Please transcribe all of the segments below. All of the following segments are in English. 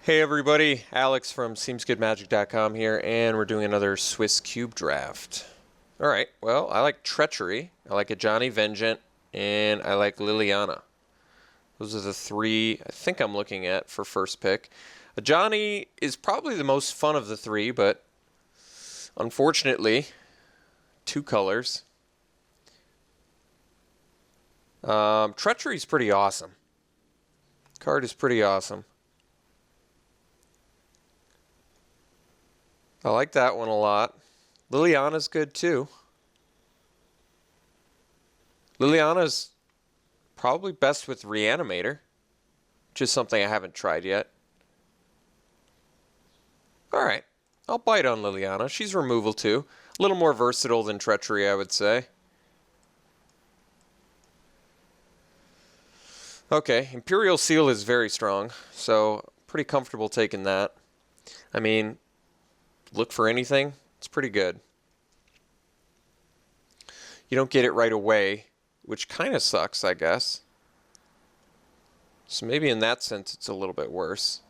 Hey everybody, Alex from SeemsGoodMagic.com here, and we're doing another Swiss Cube draft. Alright, well, I like Treachery, I like a Johnny Vengeant, and I like Liliana. Those are the three I think I'm looking at for first pick. A Johnny is probably the most fun of the three, but unfortunately, two colors. Treachery is pretty awesome. Card is pretty awesome. I like that one a lot. Liliana's good too. Liliana's probably best with Reanimator, which is something I haven't tried yet. Alright, I'll bite on Liliana. She's removal too. A little more versatile than Treachery, I would say. Okay, Imperial Seal is very strong, so pretty comfortable taking that. I mean, look for anything, it's pretty good. You don't get it right away, which kind of sucks, I guess. So maybe in that sense it's a little bit worse.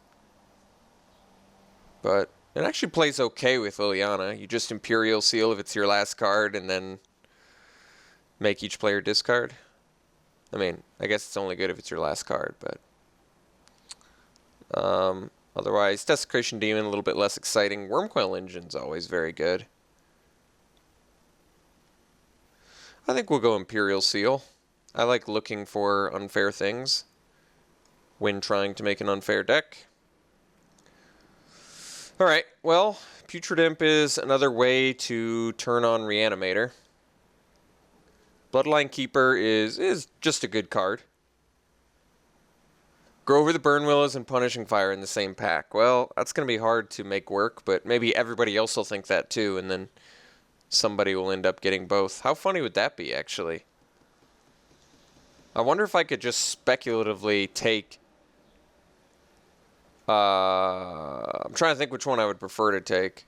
But it actually plays okay with Liliana. You just Imperial Seal if it's your last card and then make each player discard. I mean, I guess it's only good if it's your last card, but otherwise, Desecration Demon, a little bit less exciting. Wormcoil Engine's always very good. I think we'll go Imperial Seal. I like looking for unfair things when trying to make an unfair deck. Alright, well, Putrid Imp is another way to turn on Reanimator. Bloodline Keeper is just a good card. Grover the Burn Willows and Punishing Fire in the same pack. Well, that's going to be hard to make work, but maybe everybody else will think that too, and then somebody will end up getting both. How funny would that be, actually? I wonder if I could just speculatively take... I'm trying to think which one I would prefer to take.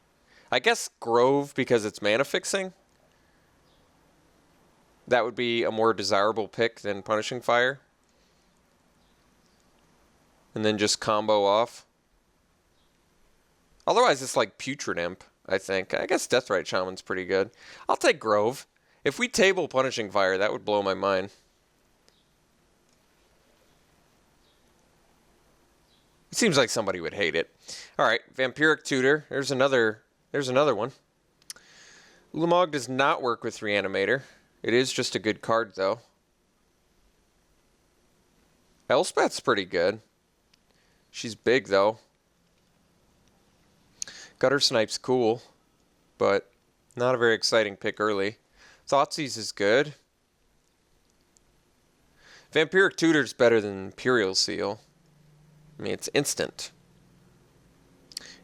I guess Grove, because it's mana fixing. That would be a more desirable pick than Punishing Fire. And then just combo off. Otherwise, it's like Putrid Imp, I think. I guess Deathrite Shaman's pretty good. I'll take Grove. If we table Punishing Fire, that would blow my mind. It seems like somebody would hate it. Alright, Vampiric Tutor. There's another one. Ulamog does not work with Reanimator. It is just a good card, though. Elspeth's pretty good. She's big, though. Gutter Snipe's cool, but not a very exciting pick early. Thoughtseize is good. Vampiric Tutor's better than Imperial Seal. I mean, it's instant.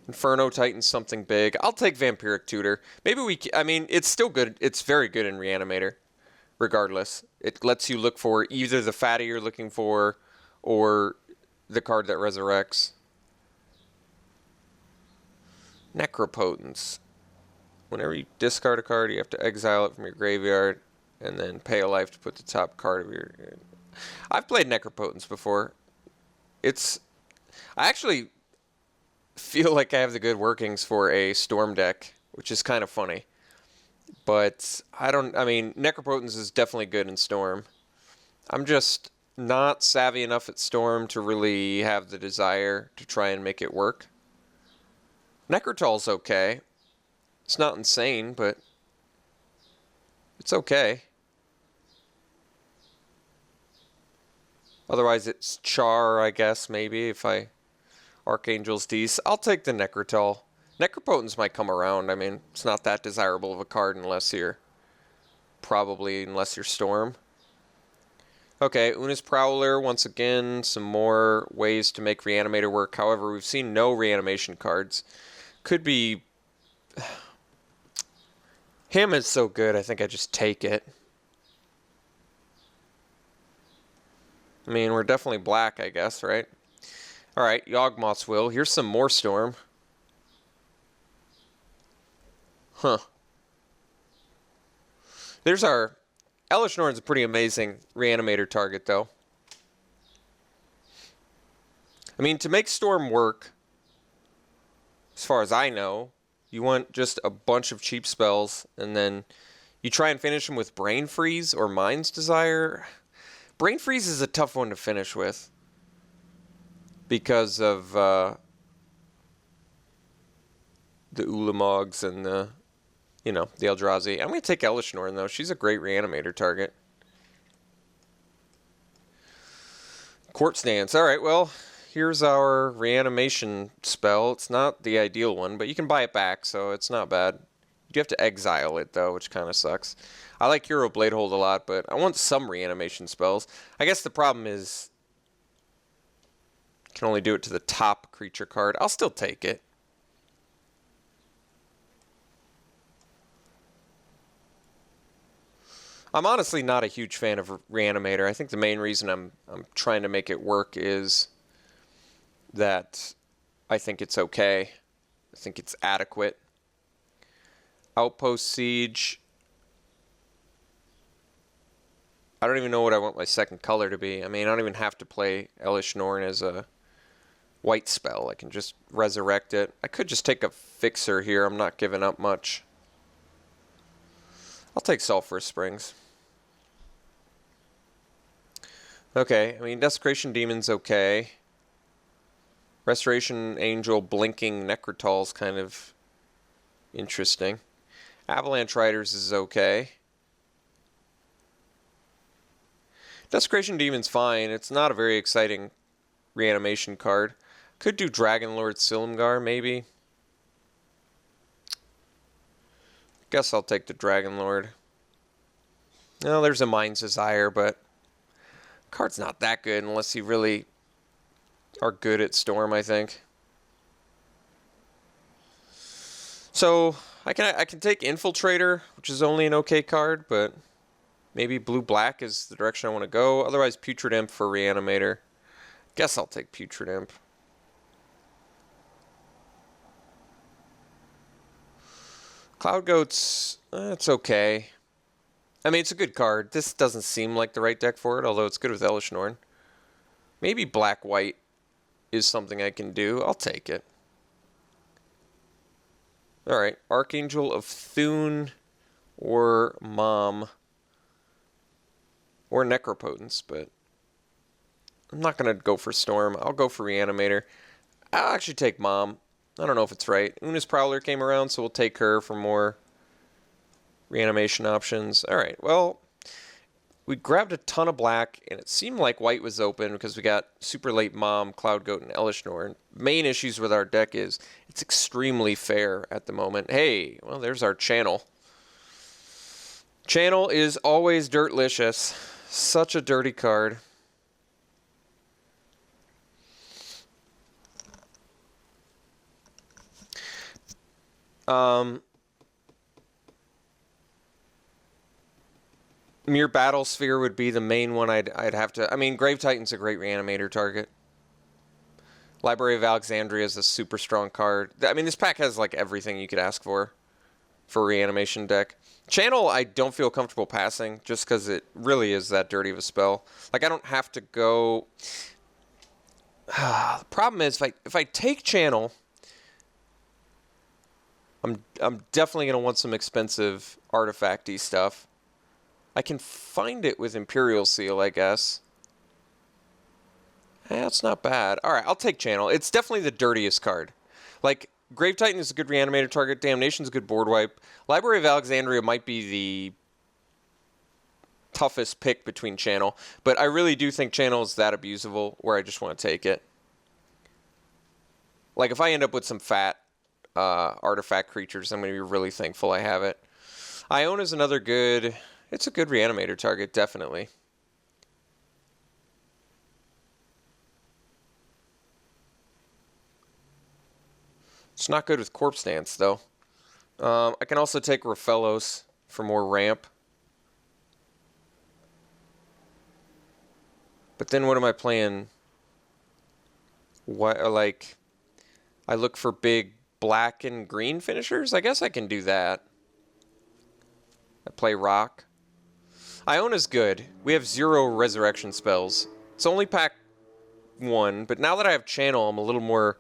Inferno Titan's something big. I'll take Vampiric Tutor. Maybe I mean, it's still good. It's very good in Reanimator. Regardless, it lets you look for either the fatty you're looking for or the card that resurrects. Necropotence. Whenever you discard a card, you have to exile it from your graveyard and then pay a life to put the top card of your... I've played Necropotence before. I actually feel like I have the good workings for a Storm deck, which is kind of funny. But I mean, Necropotence is definitely good in Storm. I'm just not savvy enough at Storm to really have the desire to try and make it work. Necrotol's okay. It's not insane, but it's okay. Otherwise, it's Char, I guess, maybe, if I... Archangel's Dees. I'll take the Necrotol. Necropotence might come around. I mean, it's not that desirable of a card unless you're Storm. Okay, Una's Prowler, once again, some more ways to make Reanimator work. However, we've seen no reanimation cards. Could be... Him is so good, I think I just take it. I mean, we're definitely black, I guess, right? Alright, Yawgmoth's Will. Here's some more Storm. Huh. There's our... Elesh Norn's a pretty amazing Reanimator target, though. I mean, to make Storm work, as far as I know. You want just a bunch of cheap spells, and then you try and finish them with Brain Freeze or Mind's Desire. Brain Freeze is a tough one to finish with because of the Ulamogs and the Eldrazi. I'm going to take Elishnorn, though. She's a great reanimator target. Corpse Dance. All right, well, here's our reanimation spell. It's not the ideal one, but you can buy it back, so it's not bad. You do have to exile it, though, which kind of sucks. I like Hero Bladehold a lot, but I want some reanimation spells. I guess the problem is you can only do it to the top creature card. I'll still take it. I'm honestly not a huge fan of Reanimator. I think the main reason I'm trying to make it work is that I think it's okay. I think it's adequate. Outpost Siege. I don't even know what I want my second color to be. I mean, I don't even have to play Elishnorn as a white spell. I can just resurrect it. I could just take a Fixer here. I'm not giving up much. I'll take Sulphurous Springs. Okay, I mean, Desecration Demon's okay. Restoration Angel Blinking Necrotal's kind of interesting. Avalanche Riders is okay. Desecration Demon's fine. It's not a very exciting reanimation card. Could do Dragonlord Silumgar, maybe. Guess I'll take the Dragonlord. No, there's a Mind's Desire, but card's not that good unless you really are good at Storm, I think. So I can take Infiltrator, which is only an okay card, but maybe blue-black is the direction I want to go. Otherwise, Putrid Imp for Reanimator. Guess I'll take Putrid Imp. Cloud Goats, it's okay. I mean, it's a good card. This doesn't seem like the right deck for it, although it's good with Elishnorn. Maybe black-white is something I can do. I'll take it. Alright, Archangel of Thune or Mom. Or Necropotence, but I'm not going to go for Storm. I'll go for Reanimator. I'll actually take Mom. I don't know if it's right. Una's Prowler came around, so we'll take her for more reanimation options. Alright, well, we grabbed a ton of black, and it seemed like white was open because we got super late Mom, Cloud Goat, and Elishnorn. Main issues with our deck is it's extremely fair at the moment. Hey, well, there's our Channel. Channel is always dirtlicious. Such a dirty card. Mere Battle Sphere would be the main one I'd have to... I mean, Grave Titan's a great reanimator target. Library of Alexandria is a super strong card. I mean, this pack has, like, everything you could ask for a reanimation deck. Channel, I don't feel comfortable passing, just because it really is that dirty of a spell. Like, I don't have to go... The problem is, if I take Channel... I'm definitely going to want some expensive artifact-y stuff. I can find it with Imperial Seal, I guess. That's not bad. Alright, I'll take Channel. It's definitely the dirtiest card. Like, Grave Titan is a good reanimator target. Damnation's a good board wipe. Library of Alexandria might be the toughest pick between Channel. But I really do think Channel is that abusable where I just want to take it. Like, if I end up with some fat artifact creatures, I'm going to be really thankful I have it. Iona's another good... It's a good reanimator target, definitely. It's not good with Corpse Dance, though. I can also take Raphellos for more ramp. But then what am I playing? What, like, I look for big black and green finishers? I guess I can do that. I play Rock. Iona's good. We have 0 resurrection spells. It's only pack 1, but now that I have Channel, I'm a little more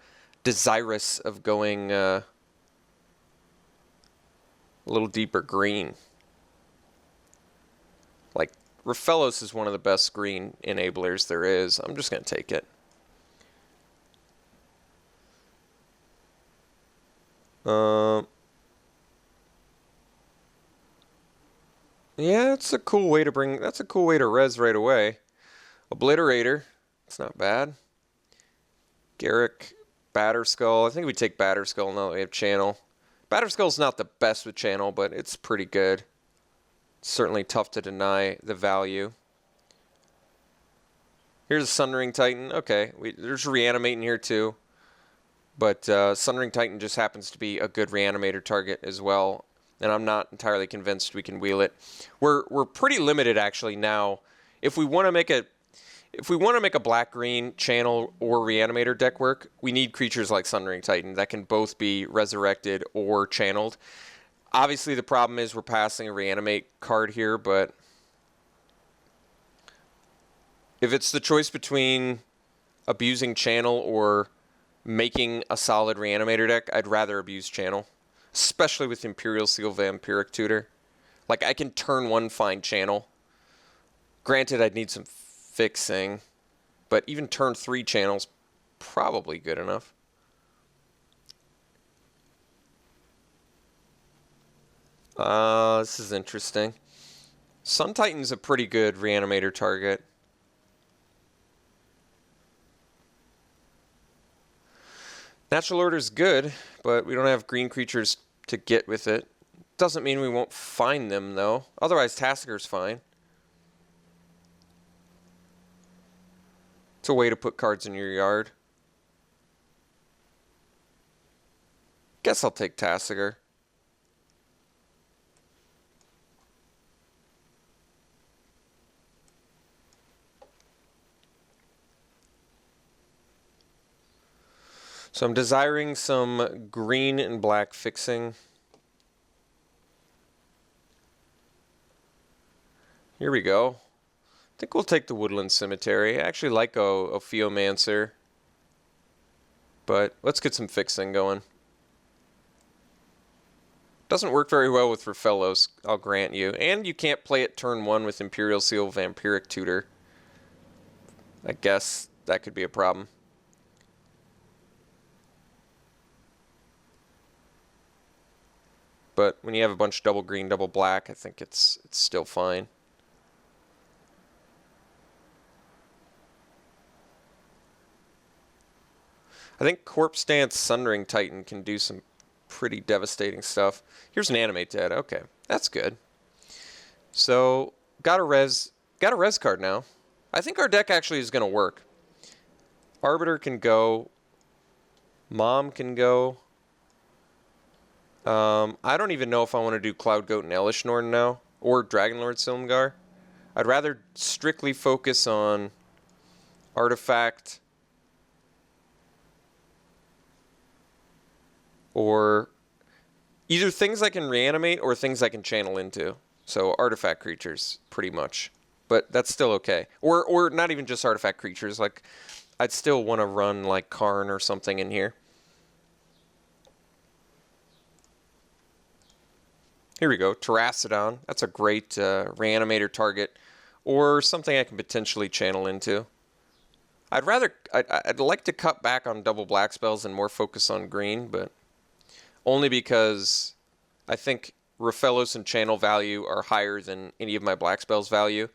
desirous of going a little deeper green. Like, Rafellos is one of the best green enablers there is. I'm just going to take it. Yeah, that's a cool way to res right away. Obliterator, it's not bad. Garrick, Batterskull. I think we take Batterskull now that we have Channel. Batterskull's not the best with Channel, but it's pretty good. It's certainly tough to deny the value. Here's a Sundering Titan. Okay, there's Reanimating here too. But Sundering Titan just happens to be a good Reanimator target as well. And I'm not entirely convinced we can wheel it. We're pretty limited actually now. If we want to make a black-green Channel or Reanimator deck work, we need creatures like Sundering Titan that can both be resurrected or channeled. Obviously, the problem is we're passing a Reanimate card here, but if it's the choice between abusing Channel or making a solid Reanimator deck, I'd rather abuse Channel. Especially with Imperial Seal Vampiric Tutor. Like, I can turn one find Channel. Granted, I'd need some fixing. But even turn 3 Channel's probably good enough. This is interesting. Sun Titan's a pretty good Reanimator target. Natural Order's good, but we don't have green creatures to get with it. Doesn't mean we won't find them, though. Otherwise, Tassager's fine. It's a way to put cards in your yard. Guess I'll take Tassager. So I'm desiring some green and black fixing. Here we go. I think we'll take the Woodland Cemetery. I actually like Ophiomancer. But let's get some fixing going. Doesn't work very well with Rafellos, I'll grant you. And you can't play it turn 1 with Imperial Seal Vampiric Tutor. I guess that could be a problem. But when you have a bunch of double green, double black, I think it's still fine. I think Corpse Dance Sundering Titan can do some pretty devastating stuff. Here's an Animate Dead. Okay, that's good. So got a res card now. I think our deck actually is going to work. Arbiter can go. Mom can go. I don't even know if I want to do Cloud Goat and Elishnorn now, or Dragonlord Silumgar. I'd rather strictly focus on Artifact or either things I can reanimate or things I can channel into. So Artifact creatures, pretty much. But that's still okay. Or not even just Artifact creatures. Like, I'd still want to run like Karn or something in here. Here we go, Terracodon. That's a great Reanimator target, or something I can potentially channel into. I'd like to cut back on double black spells and more focus on green, but only because I think Rafellos and channel value are higher than any of my black spells value,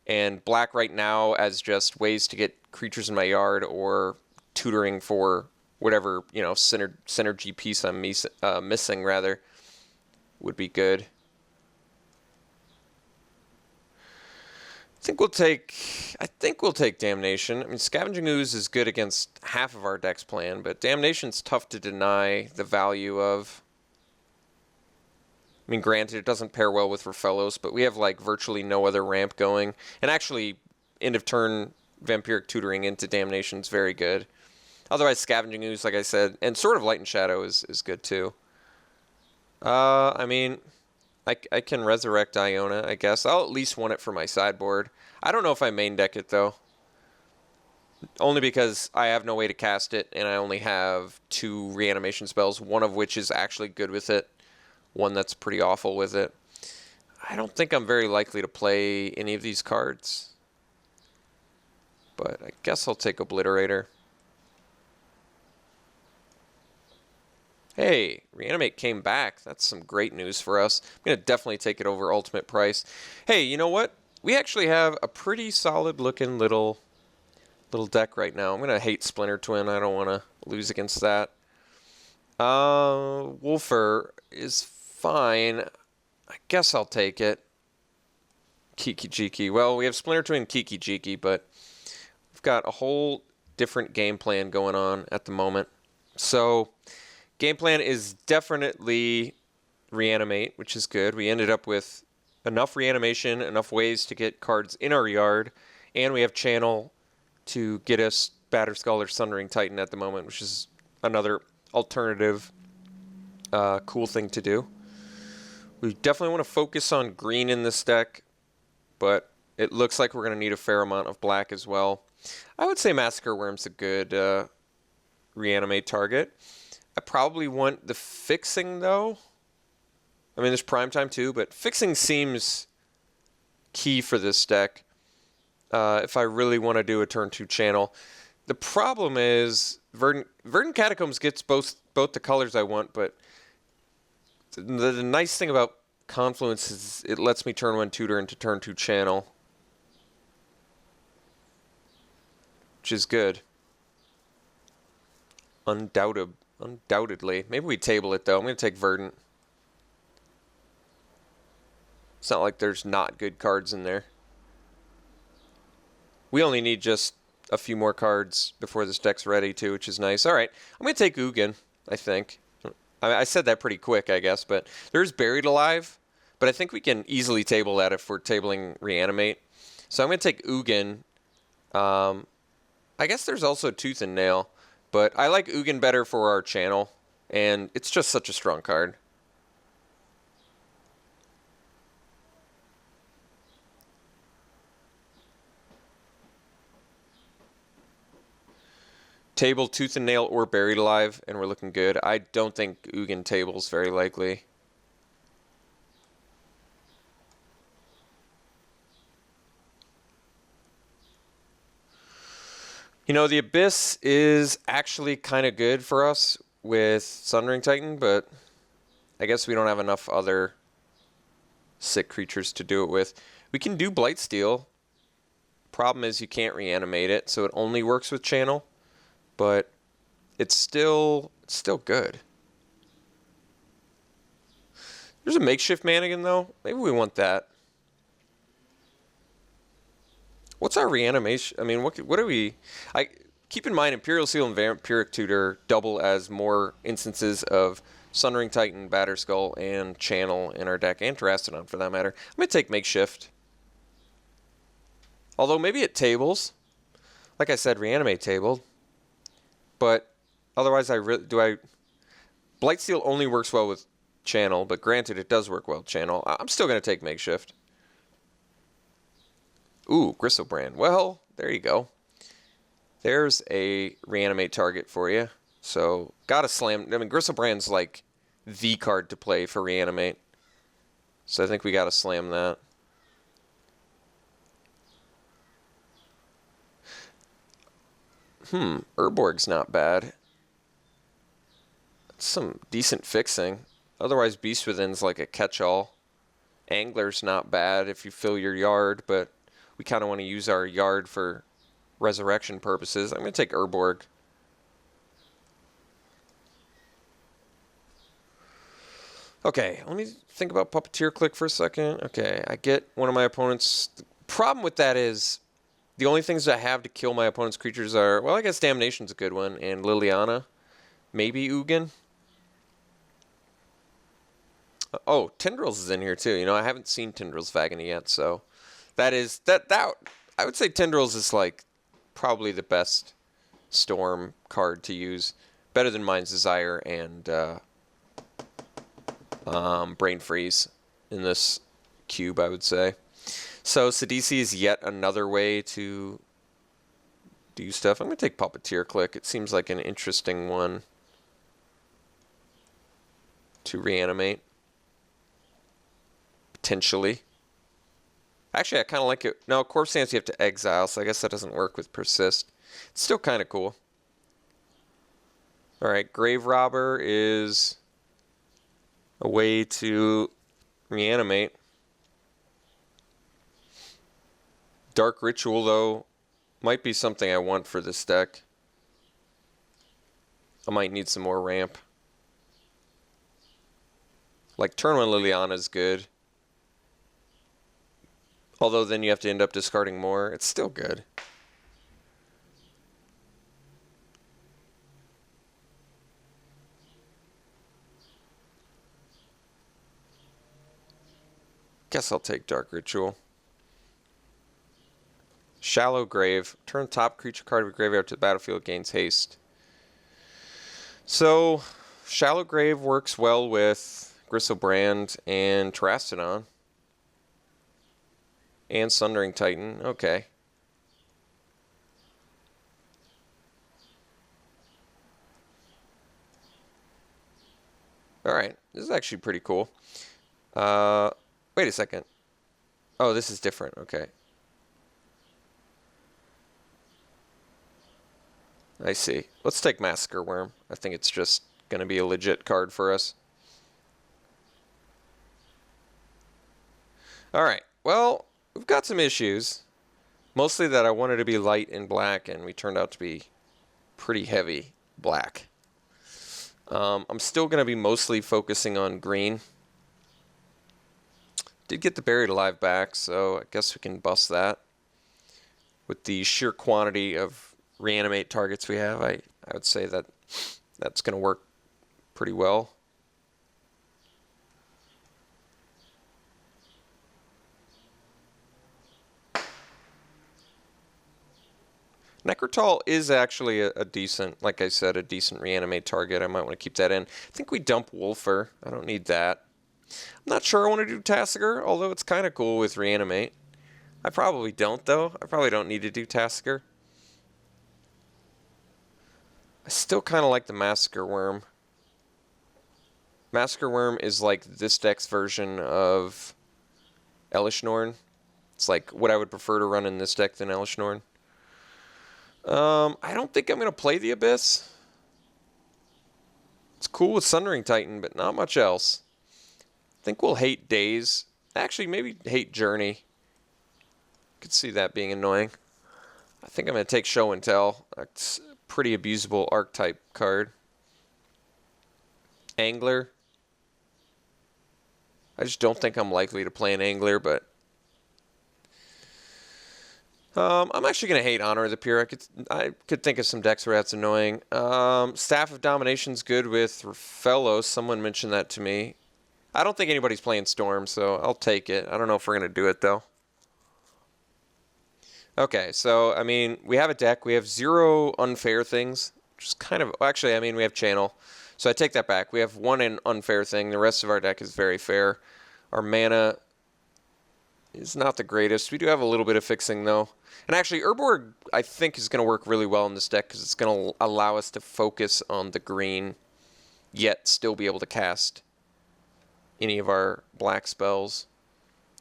and black right now as just ways to get creatures in my yard or tutoring for whatever synergy piece I'm missing rather. Would be good. I think we'll take Damnation. I mean, Scavenging Ooze is good against half of our deck's plan, but Damnation's tough to deny the value of. I mean, granted, it doesn't pair well with Rafellos, but we have like virtually no other ramp going. And actually, end of turn Vampiric Tutoring into Damnation's very good. Otherwise, Scavenging Ooze, like I said, and Sword of Light and Shadow is good too. I mean, I can resurrect Iona, I guess. I'll at least want it for my sideboard. I don't know if I main deck it, though. Only because I have no way to cast it, and I only have 2 reanimation spells, one of which is actually good with it, one that's pretty awful with it. I don't think I'm very likely to play any of these cards, but I guess I'll take Obliterator. Hey, Reanimate came back. That's some great news for us. I'm going to definitely take it over Ultimate Price. Hey, you know what? We actually have a pretty solid looking little deck right now. I'm going to hate Splinter Twin. I don't want to lose against that. Wolfer is fine. I guess I'll take it. Kiki Jiki. Well, we have Splinter Twin Kiki Jiki, but we've got a whole different game plan going on at the moment. So, game plan is definitely reanimate, which is good. We ended up with enough reanimation, enough ways to get cards in our yard, and we have channel to get us Batterskull or Sundering Titan at the moment, which is another alternative cool thing to do. We definitely want to focus on green in this deck, but it looks like we're going to need a fair amount of black as well. I would say Massacre Worm's a good reanimate target. I probably want the Fixing, though. I mean, there's Primetime too, but Fixing seems key for this deck if I really want to do a turn 2 channel. The problem is Verdant Catacombs gets both the colors I want, but the nice thing about Confluence is it lets me turn 1 tutor into turn 2 channel, which is good. Undoubtedly. Maybe we table it, though. I'm going to take Verdant. It's not like there's not good cards in there. We only need just a few more cards before this deck's ready, too, which is nice. All right, I'm going to take Ugin, I think. I said that pretty quick, I guess, but there's Buried Alive, but I think we can easily table that if we're tabling Reanimate. So I'm going to take Ugin. I guess there's also Tooth and Nail, but I like Ugin better for our channel, and it's just such a strong card. Table Tooth and Nail or Buried Alive, and we're looking good. I don't think Ugin tables very likely. You know, the Abyss is actually kind of good for us with Sundering Titan, but I guess we don't have enough other sick creatures to do it with. We can do Blightsteel. Problem is you can't reanimate it, so it only works with channel. But it's still good. There's a Makeshift Mannequin, though. Maybe we want that. What's our reanimation? I mean, what do we... keep in mind, Imperial Seal and Vampiric Tutor double as more instances of Sundering Titan, Batterskull, and Channel in our deck, and Terastodon for that matter. I'm going to take Makeshift. Although maybe it tables. Like I said, Reanimate tabled. But otherwise, Blightsteel only works well with Channel, but granted, it does work well with Channel. I'm still going to take Makeshift. Ooh, Gristlebrand. Well, there you go. There's a reanimate target for you. So, gotta slam. I mean, Gristlebrand's like the card to play for reanimate. So I think we gotta slam that. Urborg's not bad. That's some decent fixing. Otherwise, Beast Within's like a catch-all. Angler's not bad if you fill your yard, but we kind of want to use our yard for resurrection purposes. I'm going to take Urborg. Okay, let me think about Puppeteer Click for a second. Okay, I get one of my opponents. The problem with that is the only things I have to kill my opponent's creatures are, well, I guess Damnation's a good one, and Liliana. Maybe Ugin. Oh, Tendrils is in here too. You know, I haven't seen Tendrils Vagany yet, so that I would say Tendrils is like probably the best Storm card to use. Better than Mind's Desire and Brain Freeze in this cube, I would say. So Sidisi is yet another way to do stuff. I'm going to take Puppeteer Click. It seems like an interesting one to reanimate. Potentially. Actually, I kind of like it. No, Corpse Dance you have to exile, so I guess that doesn't work with Persist. It's still kind of cool. Alright, Grave Robber is a way to reanimate. Dark Ritual, though, might be something I want for this deck. I might need some more ramp. Like, turn 1 Liliana is good. Although then you have to end up discarding more. It's still good. Guess I'll take Dark Ritual. Shallow Grave. Turn top creature card of your graveyard to the battlefield, gains haste. So, Shallow Grave works well with Gristlebrand and Terastodon. And Sundering Titan. Okay. Alright. This is actually pretty cool. Wait a second. Oh, this is different. Okay. I see. Let's take Massacre Worm. I think it's just going to be a legit card for us. Alright. Well, we've got some issues. Mostly that I wanted to be light and black, and we turned out to be pretty heavy black. I'm still going to be mostly focusing on green. Did get the Buried Alive back, so I guess we can bust that. With the sheer quantity of reanimate targets we have, I would say that that's going to work pretty well. Necrotal is actually a decent, like I said, a decent reanimate target. I might want to keep that in. I think we dump Wolfer. I don't need that. I'm not sure I want to do Tassiger, although it's kind of cool with reanimate. I probably don't, though. I probably don't need to do Tassiger. I still kind of like the Massacre Worm. Massacre Worm is like this deck's version of Elish Norn. It's like what I would prefer to run in this deck than Elish Norn. I don't think I'm going to play the Abyss. It's cool with Sundering Titan, but not much else. I think we'll hate Daze. Actually, maybe hate Journey. Could see that being annoying. I think I'm going to take Show and Tell. It's a pretty abusable archetype card. Angler. I just don't think I'm likely to play an Angler, but I'm actually going to hate Honor of the Pure. I could think of some decks where that's annoying. Staff of Domination's good with Fellows. Someone mentioned that to me. I don't think anybody's playing Storm, so I'll take it. I don't know if we're going to do it, though. Okay, so, I mean, we have a deck. We have 0 unfair things, which is kind of... Actually, I mean, we have Channel. So I take that back. We have 1 unfair thing. The rest of our deck is very fair. Our mana is not the greatest. We do have a little bit of fixing, though. And actually, Urborg, I think, is going to work really well in this deck because it's going to allow us to focus on the green, yet still be able to cast any of our black spells.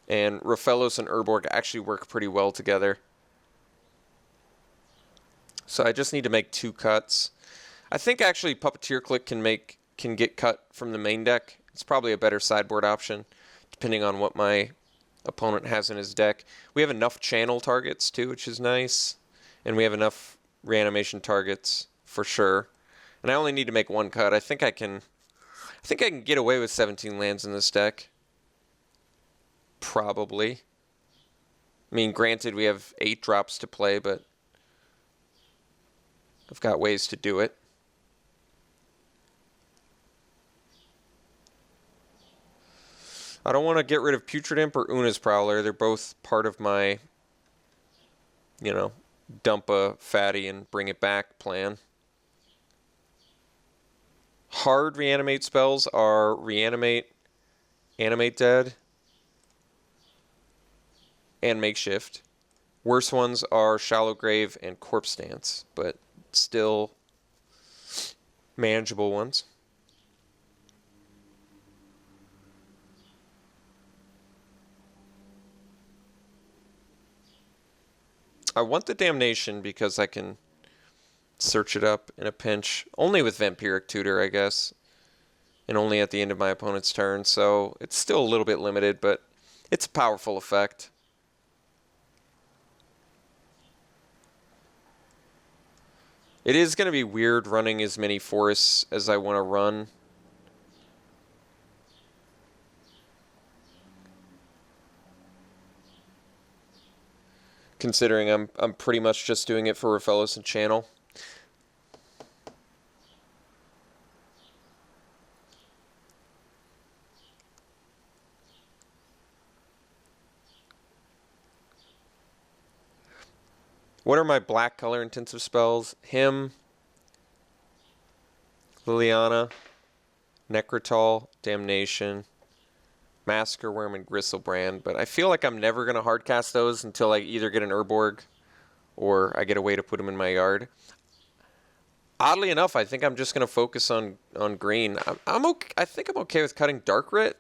And Rafellos and Urborg actually work pretty well together. So I just need to make 2 cuts. I think actually Puppeteer Click can get cut from the main deck. It's probably a better sideboard option, depending on what my opponent has in his deck. We have enough channel targets too, which is nice. And we have enough reanimation targets for sure. And I only need to make 1 cut. I think I can get away with 17 lands in this deck. Probably. I mean, granted we have 8 drops to play, but I've got ways to do it. I don't want to get rid of Putrid Imp or Una's Prowler. They're both part of my, dump a fatty and bring it back plan. Hard reanimate spells are Reanimate, Animate Dead, and Makeshift. Worst ones are Shallow Grave and Corpse Dance, but still manageable ones. I want the Damnation because I can search it up in a pinch. Only with Vampiric Tutor, I guess. And only at the end of my opponent's turn, so it's still a little bit limited, but it's a powerful effect. It is going to be weird running as many forests as I want to run. Considering I'm pretty much just doing it for Raphellos and Channel. What are my black color intensive spells? Hymn, Liliana, Necrotol, Damnation, Massacre Worm, and Gristlebrand. But I feel like I'm never going to hardcast those until I either get an Urborg or I get a way to put them in my yard. Oddly enough, I think I'm just going to focus on green. I'm okay. I think I'm okay with cutting Dark Rit.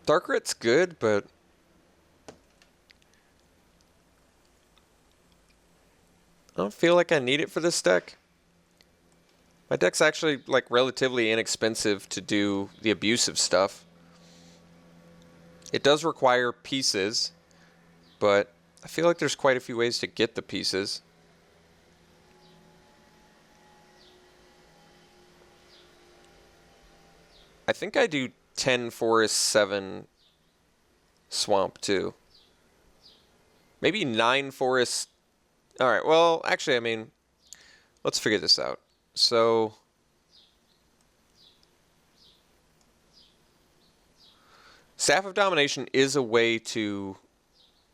Dark Rit's good, but I don't feel like I need it for this deck. My deck's actually like relatively inexpensive to do the abusive stuff. It does require pieces, but I feel like there's quite a few ways to get the pieces. I think I do 10 forest, 7 swamp too. Maybe 9 forest. Alright, well, actually, I mean, let's figure this out. So, Staff of Domination is a way to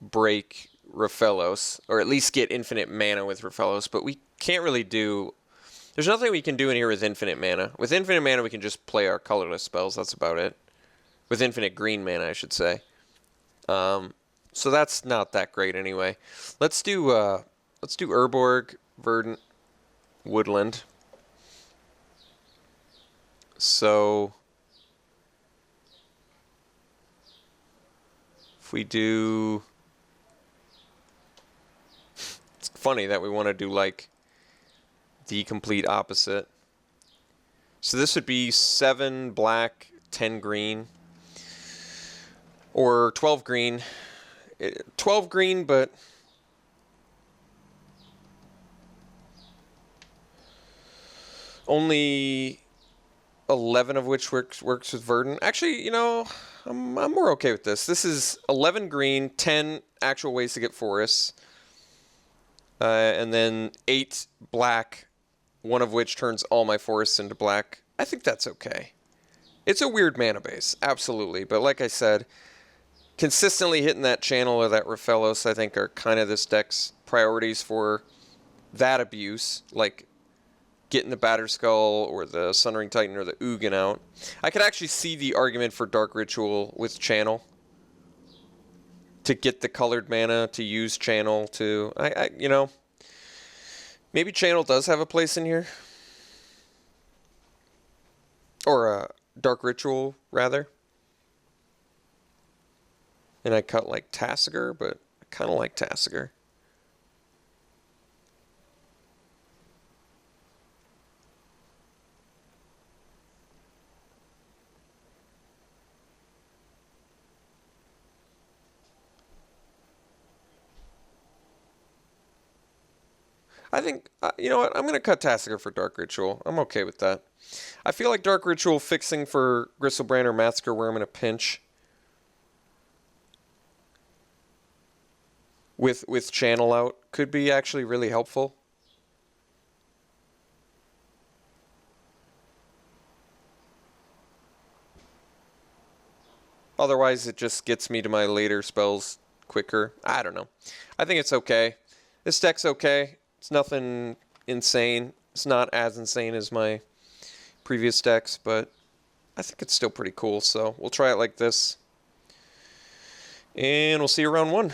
break Raphellos, or at least get infinite mana with Raphellos, but we can't really do... There's nothing we can do in here with infinite mana. With infinite mana, we can just play our colorless spells. That's about it. With infinite green mana, I should say. So that's not that great anyway. Let's do Urborg, Verdant, Woodland. So if we do... It's funny that we want to do like the complete opposite. So this would be 7 black, 10 green. Or 12 green. 12 green, but only 11 of which works with Verdant. Actually, you know, I'm more okay with this. This is 11 green, 10 actual ways to get forests. And then 8 black, one of which turns all my forests into black. I think that's okay. It's a weird mana base, absolutely. But like I said, consistently hitting that channel or that Raphellos, I think, are kind of this deck's priorities for that abuse, like getting the Batterskull or the Sunring Titan or the Ugin out. I could actually see the argument for Dark Ritual with Channel. To get the colored mana, to use Channel, to... you know, maybe Channel does have a place in here. Or Dark Ritual, rather. And I cut like Tasigur, but I kind of like Tasigur. I think, you know what, I'm going to cut Tasigur for Dark Ritual. I'm okay with that. I feel like Dark Ritual fixing for Gristlebrand or Massacre Worm in a pinch with Channel out could be actually really helpful. Otherwise, it just gets me to my later spells quicker. I don't know. I think it's okay. This deck's okay. It's nothing insane. It's not as insane as my previous decks, but I think it's still pretty cool. So we'll try it like this. And we'll see you round one.